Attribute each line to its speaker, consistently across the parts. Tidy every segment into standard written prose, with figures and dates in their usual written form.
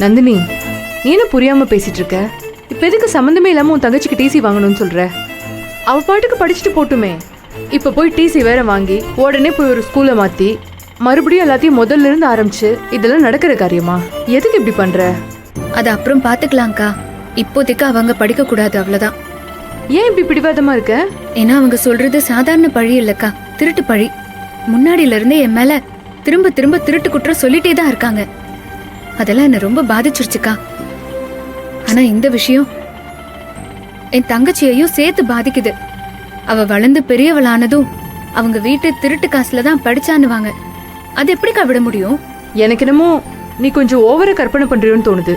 Speaker 1: நந்தினி, நீ என்ன புரியாம பேசிட்டு இருக்க? இப்ப எதுக்கு சம்மந்தமே இல்லாம உன் தங்கச்சிக்கு டிசி வாங்கணும்னு சொல்ற? அவ பாட்டுக்கு படிச்சுட்டு போட்டுமே. இப்ப போய் டிசி வேற வாங்கி உடனே போய் ஒரு ஸ்கூல்ல மாத்தி மறுபடியும் எல்லாத்தையும் முதல்ல இருந்து ஆரம்பிச்சு இதெல்லாம் நடக்கிற காரியமா? எதுக்கு இப்படி பண்ற?
Speaker 2: அது அப்புறம் பாத்துக்கலாம்க்கா. இப்போதைக்கு அவங்க படிக்க கூடாது, அவ்வளவுதான்.
Speaker 1: ஏன் இப்படி பிடிவாதமா இருக்க?
Speaker 2: ஏன்னா அவங்க சொல்றது சாதாரண பழி இல்லக்கா, திருட்டு பழி. முன்னாடியில இருந்தே என் மேல திரும்ப திரும்ப திருட்டு குற்றம் சொல்லிட்டே தான் இருக்காங்க. அதெல்லாம் என்ன ரொம்ப பாதிச்சிருச்சுக்கா. ஆனா இந்த விஷயம் என் தங்கச்சியையும் சேர்த்து பாதிக்குது. அவ வளர்ந்து பெரியவளானதும் அவங்க வீட்டு திருட்டு காசுல தான் படிச்சானுவாங்க. அது எப்படிக்கா விட முடியும்?
Speaker 1: எனக்கு என்னமோ நீ கொஞ்சம் ஓவர கற்பனை பண்றியோன்னு தோணுது.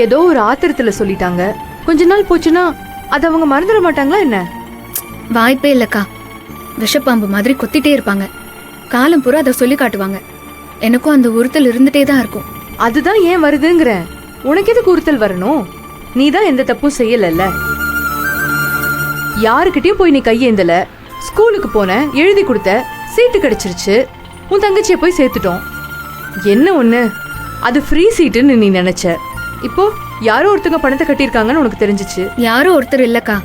Speaker 1: ஏதோ ஒரு ஆத்திரத்துல சொல்லிட்டாங்க, கொஞ்ச நாள் போச்சுன்னா அது அவங்க மறந்துட மாட்டாங்களா என்ன?
Speaker 2: வாய்ப்பே இல்லக்கா. விஷப்பாம்பு மாதிரி கொத்திட்டே இருப்பாங்க. காலம் பூரா அதை சொல்லி காட்டுவாங்க. எனக்கும் அந்த உறுத்தல் இருந்துட்டே தான் இருக்கும்.
Speaker 1: அதுதான் ஏன் வருதுங்கிற. உனக்கு எதுக்கு உறுத்தல் வரணும்? நீ தான் எந்த தப்பும் செய்யலல்ல. யாருக்கிட்டயும் போய் நீ கையேந்தல. ஸ்கூலுக்கு போன, எழுதி கொடுத்த, சீட்டு கிடைச்சிருச்சு, உன் தங்கச்சியை போய் சேர்த்துட்டோம். என்ன ஒண்ணு, அது ஃப்ரீ சீட்டுன்னு நீ நினைச்ச. இப்போ யாரோ ஒருத்தங்க பணத்தை கட்டியிருக்காங்கன்னு உனக்கு தெரிஞ்சிச்சு.
Speaker 2: யாரோ ஒருத்தர் இல்லக்கா,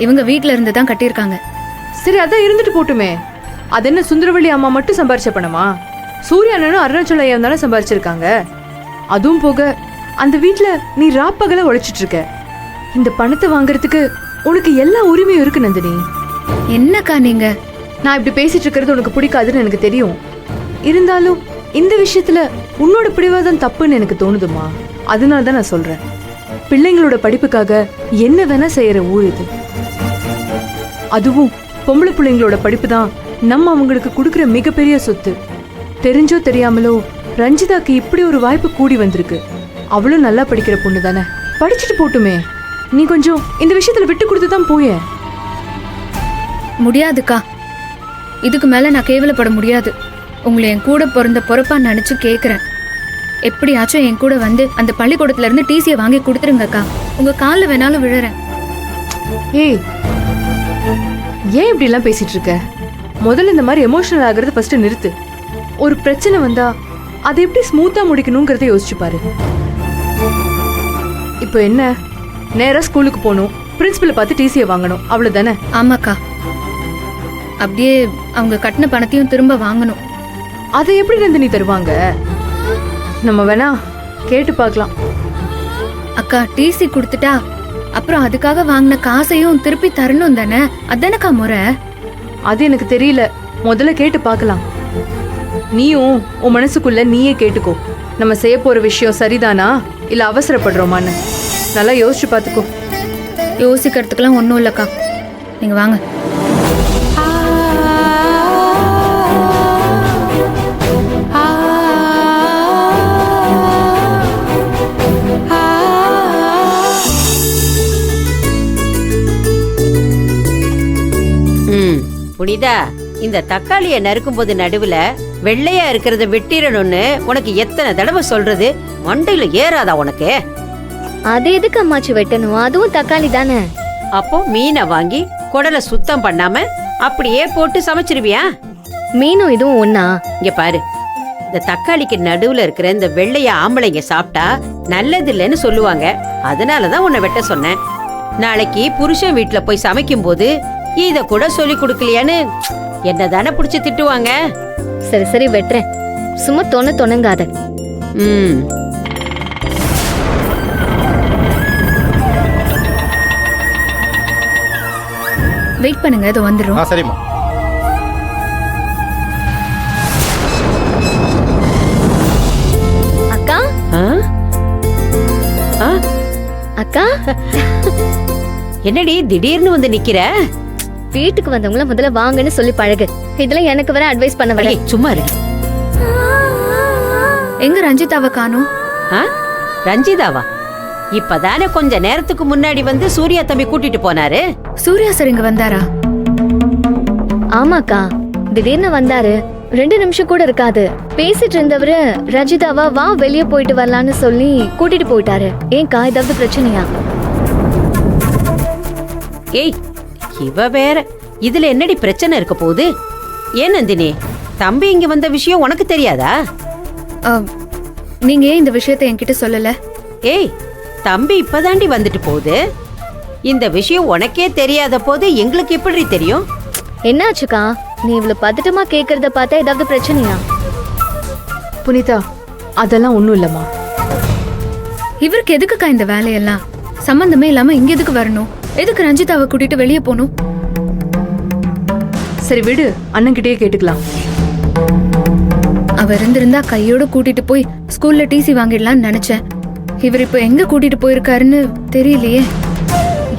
Speaker 2: இவங்க வீட்ல இருந்து தான் கட்டியிருக்காங்க.
Speaker 1: சரி, அதான் இருந்துட்டு போட்டுமே. அது என்ன சுந்தரவள்ளி அம்மா மட்டும் சம்பாரிச்ச பணமா? சூர்யா அண்ணனும் அருணாச்சல ஐயா தானே சம்பாரிச்சிருக்காங்க. அதுவும் போக அந்த வீட்டுல நீ ராப்பகல உழைச்சிட்டு இருக்க. இந்த பணத்தை வாங்குறதுக்கு உனக்கு எல்லா உரிமையும் இருக்கு நந்தினி.
Speaker 2: என்னக்கா நீங்க?
Speaker 1: நான் இப்படி பேசிட்டு இருக்கிறது உனக்கு பிடிக்காதுன்னு எனக்கு தெரியும். இருந்தாலும் இந்த விஷயத்துல உன்னோட பிடிவாதம் தப்புன்னு எனக்கு தோணுதுமா. அதனால தான் நான் சொல்றேன், பிள்ளைங்களோட படிப்புக்காக என்ன வேணா செய்யற ஊர் இது. அதுவும் பொம்பளை பிள்ளைங்களோட படிப்பு தான் நம்ம அவங்களுக்கு கொடுக்கற மிகப்பெரிய சொத்து. தெரிஞ்சோ தெரியாமலோ ரஞ்சிதாக்கு இப்படி ஒரு வாய்ப்பு கூடி வந்திருக்கு. அவளும் நல்லா படிக்கிற பொண்ணு தானே, படிச்சுட்டு போட்டுமே. நீ கொஞ்சம் இந்த விஷயத்துல விட்டு கொடுத்து தான் போய.
Speaker 2: முடியாதுக்கா, இதுக்கு மேல நான் கேவலப்பட முடியாது. உங்களை என் கூட பிறந்த பொறுப்பா நினைச்சு கேக்குறேன். எப்படியாச்சும் என் கூட வந்து அந்த பள்ளிக்கூடத்துல இருந்து டிசியை வாங்கி கொடுத்துருங்கக்கா. உங்க காலில் வேணாலும் விழுறேன்.
Speaker 1: ஏய், ஏன் இப்படி எல்லாம் பேசிட்டு இருக்க? முதல்ல இந்த மாதிரி எமோஷனல் ஆகுறது ஃபர்ஸ்ட் நிறுத்து. ஒரு பிரச்சனை வந்தா அதை எப்படி ஸ்மூத்தா முடிக்கணுங்கிறத யோசிச்சு பாரு. இப்போ என்ன, நேரா ஸ்கூலுக்கு போகணும், பிரின்சிபலை பார்த்து டிசியை வாங்கணும், அவ்வளவுதானே?
Speaker 2: ஆமாக்கா, அப்படியே அவங்க கட்டின பணத்தையும் திரும்ப வாங்கணும்.
Speaker 1: அதை எப்படி நந்தினி தருவாங்க? நம்ம வேணா கேட்டு பார்க்கலாம்.
Speaker 2: அக்கா, டிசி கொடுத்துட்டா அப்புறம் அதுக்காக வாங்கின காசையும் திருப்பி தரணும் தானே? அதானக்கா முறை.
Speaker 1: அது எனக்கு தெரியல, முதல்ல கேட்டு பார்க்கலாம். நீயும் உன் மனசுக்குள்ள நீயே கேட்டுக்கோ, நம்ம செய்ய போற விஷயம் சரிதானா இல்ல அவசரப்படுறோமான்னு நல்லா யோசிச்சு பார்த்துக்கோ.
Speaker 2: யோசிக்கிறதுக்கெல்லாம் ஒன்றும் இல்லைக்கா, நீங்க வாங்க.
Speaker 3: புனிதா, இந்த தக்காளிய நறுக்கும் போது நடுவுல வெள்ளையா இருக்கிறத வெட்டிடணும்னு உனக்கு எத்தனை தடவை சொல்றது? மண்டையில ஏறாதா உனக்கு?
Speaker 4: அது எதுக்கு அம்மாச்சி வெட்டணும்? அதுவும் தக்காளி தானே.
Speaker 3: அப்போ மீனை வாங்கி குடலை சுத்தம் பண்ணாம அப்படியே போட்டு சமைச்சிருவியா?
Speaker 4: மீனும் இதுவும் ஒண்ணா?
Speaker 3: இங்க பாரு, இந்த தக்காளிக்கு நடுவுல இருக்கிற இந்த வெள்ளைய ஆம்பளைங்க சாப்பிட்டா நல்லது இல்லைன்னு சொல்லுவாங்க. அதனாலதான் உன்னை வெட்ட சொன்னேன். நாளைக்கு புருஷன் வீட்டுல போய் சமைக்கும் போது இத கூட சொல்லி கொடுக்கலையான்னு என்னதானே புடிச்சு திட்டுவாங்க.
Speaker 4: சரி சரி, வெட்டுறேன். சும்மா தொணங்காத.
Speaker 2: வெயிட் பண்ணுங்க, இது வந்துடும்.
Speaker 5: சரிம்மா.
Speaker 4: அக்கா அக்கா,
Speaker 3: என்னடி திடீர்னு வந்து நிக்கிற?
Speaker 4: வீட்டுக்கு வந்தவங்கள முதல்ல வாங்கன்னு சொல்லி பழகு. இதெல்லாம் எனக்கு வேற அட்வைஸ் பண்ண வர.
Speaker 3: சும்மா இரு.
Speaker 2: எங்க ரஞ்சிதாவை காணோம்?
Speaker 3: ரஞ்சிதாவா? இப்பதானே கொஞ்ச நேரத்துக்கு முன்னாடி வந்து சூர்யா தம்பி கூட்டிட்டு போனாரு.
Speaker 2: சூர்யா சார் இங்க வந்தாரா?
Speaker 4: ஆமாக்கா, திடீர்னு வந்தாரு. 2 நிமிஷம் கூட இருக்காது. பேசிட்டு இருந்தவரு ரஞ்சிதாவா வா வெளியே போயிட்டு வரலான்னு சொல்லி கூட்டிட்டு போயிட்டாரு. ஏன்க்கா, ஏதாவது பிரச்சனையா?
Speaker 3: ஏய், இவ வேற, இதுல என்னடி பிரச்சனை இருக்க போகுது? ஏன் நந்தினி, தம்பி இங்க வந்த விஷயம் உனக்கு தெரியாதா?
Speaker 2: நீங்க ஏன் இந்த விஷயத்தை என்கிட்ட சொல்லல?
Speaker 3: ஏய், தம்பி இப்பதாண்டி வந்துட்டு போகுது. இந்த விஷயம் உனக்கே தெரியாத போது எங்களுக்கு எப்படி தெரியும்?
Speaker 4: என்னாச்சுக்கா? நீ இவ்வளவு பதட்டமா கேக்குறத பார்த்தா ஏதாவது பிரச்சனையா?
Speaker 1: புனிதா, அதெல்லாம் ஒண்ணும் இல்லம்மா.
Speaker 2: இவருக்கு எதுக்குக்கா இந்த வேலையெல்லாம்? சம்பந்தமே இல்லாம இங்க எதுக்கு வரணும்? எதுக்கு ரஞ்சிதாவை கூட்டிட்டு வெளியே போகணும்?
Speaker 1: சரி விடு, அண்ணன்கிட்டயே கேட்டுக்கலாம்.
Speaker 2: அவ இருந்திருந்தா கையோட கூட்டிட்டு போய் ஸ்கூல்ல டிசி வாங்கிடலாம்னு நினைச்சேன். இவர் இப்ப எங்க கூட்டிட்டு போயிருக்காருன்னு தெரியலையே.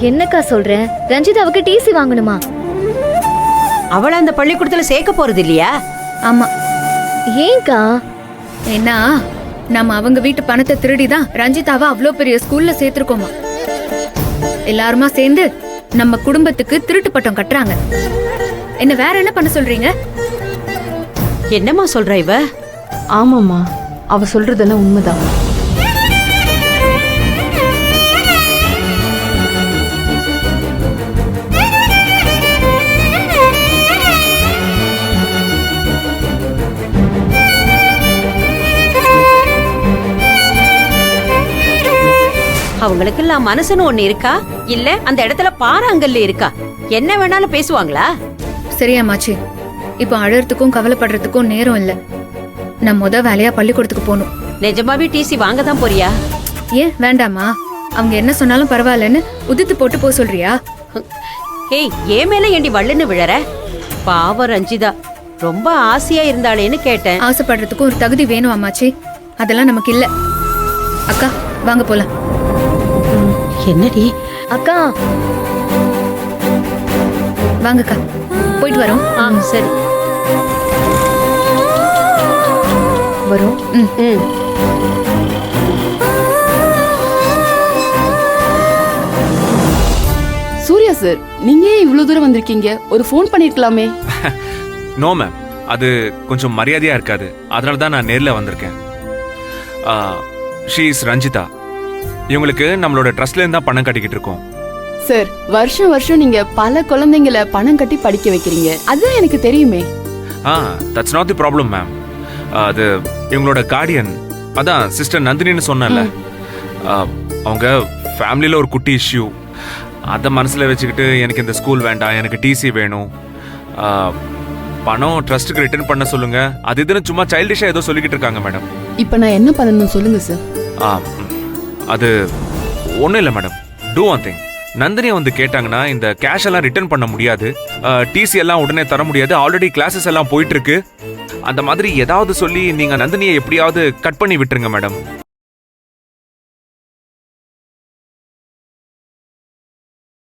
Speaker 4: என்னக்கா சொல்ற? ரஞ்சிதாவுக்கு டிசி வாங்கணுமா?
Speaker 3: அவளை அந்த பள்ளிக்கூடத்துல சேர்க்க போறது இல்லையா?
Speaker 2: ஆமா,
Speaker 4: ஏன்க்கா?
Speaker 2: ஏன்னா நம்ம அவங்க வீட்டு பணத்தை திருடிதான் ரஞ்சிதாவை அவ்வளோ பெரிய ஸ்கூல்ல சேர்த்திருக்கோமா. எல்லாருமா சேர்ந்து நம்ம குடும்பத்துக்கு திருட்டு பட்டம் கட்டுறாங்க. என்ன வேற என்ன பண்ண சொல்றீங்க?
Speaker 3: என்னம்மா சொல்ற இவ?
Speaker 1: ஆமாம்மா, அவ சொல்றதெல்லாம் உண்மைதான்.
Speaker 3: அவங்களுக்கெல்லாம் மனசுன்னு ஒண்ணு இருக்கா? இல்ல அந்த இடத்துல பாறாங்கல்ல இருக்கா? என்ன வேணாலும் பேசுவாங்களா?
Speaker 2: சரியாமாச்சு, இப்போ அழறதுக்கும் கவலைப்படுறதுக்கும் நேரம் இல்ல. நான் வேலையா பள்ளிக்கூடத்துக்கு போகணும்.
Speaker 3: நிஜமாவே டிசி வாங்க தான் போறியா?
Speaker 2: ஏன் வேண்டாமா? அவங்க என்ன சொன்னாலும் பரவாயில்லன்னு உதித்து போட்டு போக சொல்றியா?
Speaker 3: ஏய், ஏன் மேல ஏண்டி வள்ளுன்னு விழற? பாவம் ரஞ்சிதா, ரொம்ப ஆசையா இருந்தாளேன்னு கேட்டேன்.
Speaker 2: ஆசைப்படுறதுக்கும் ஒரு தகுதி வேணும் அம்மாச்சி. அதெல்லாம் நமக்கு இல்ல. அக்கா வாங்க போலாம்.
Speaker 3: என்னடி?
Speaker 4: அக்கா
Speaker 2: வாங்கக்கா, போயிட்டு வரோம்.
Speaker 3: சரி.
Speaker 1: வரும்.
Speaker 3: ம்.
Speaker 5: சூர்யா சார், நீங்க ஏன் இவ்வளவு தூரம் வந்திருக்கீங்க? ஒரு ஃபோன் பண்ணிருக்கலாமே.
Speaker 6: நோ மேம், அது கொஞ்சம் மரியாதையா இருக்காது. அதனால தான் நான் நேர்ல வந்திருக்கேன். She is Ranjitha. இவங்களுக்கு நம்மளோட ட்ரஸ்ட்ல இருந்து தான் பணம் கட்டிக்கிட்டு இருக்கோம்.
Speaker 5: சார், வருஷம் வருஷம் நீங்க பல குழந்தைங்களை பணம் கட்டி படிக்க வைக்கிறீங்க. அதுதான் எனக்கு தெரியுமே.
Speaker 6: That's not the problem ma'am. அது இவங்களோட கார்டியன், அதான் சிஸ்டர் நந்தினின்னு சொன்னல, அவங்க ஃபேமிலியில் ஒரு குட்டி இஷ்யூ. அதை மனசில் வச்சுக்கிட்டு எனக்கு இந்த ஸ்கூல் வேண்டாம், எனக்கு டிசி வேணும், பணம் ட்ரஸ்ட்டுக்கு ரிட்டர்ன் பண்ண சொல்லுங்க, அது இதுன்னு சும்மா சைல்டிஷாக ஏதோ சொல்லிக்கிட்டு இருக்காங்க மேடம்.
Speaker 5: இப்போ நான் என்ன பண்ணணும் சொல்லுங்க சார்.
Speaker 6: அது ஒன்றும் இல்லை மேடம். Two one thing. நந்தினியை வந்து கேட்டாங்கன்னா இந்த கேஷ் எல்லாம் ரிட்டர்ன் பண்ண முடியாது, டிசி எல்லாம் உடனே தர முடியாது, ஆல்ரெடி கிளாஸஸ் எல்லாம் போயிட்டு இருக்கு, அந்த மாதிரி ஏதாவது சொல்லி நீங்க நந்தினியை எப்படியாவது கட் பண்ணி விட்டுருங்க மேடம்.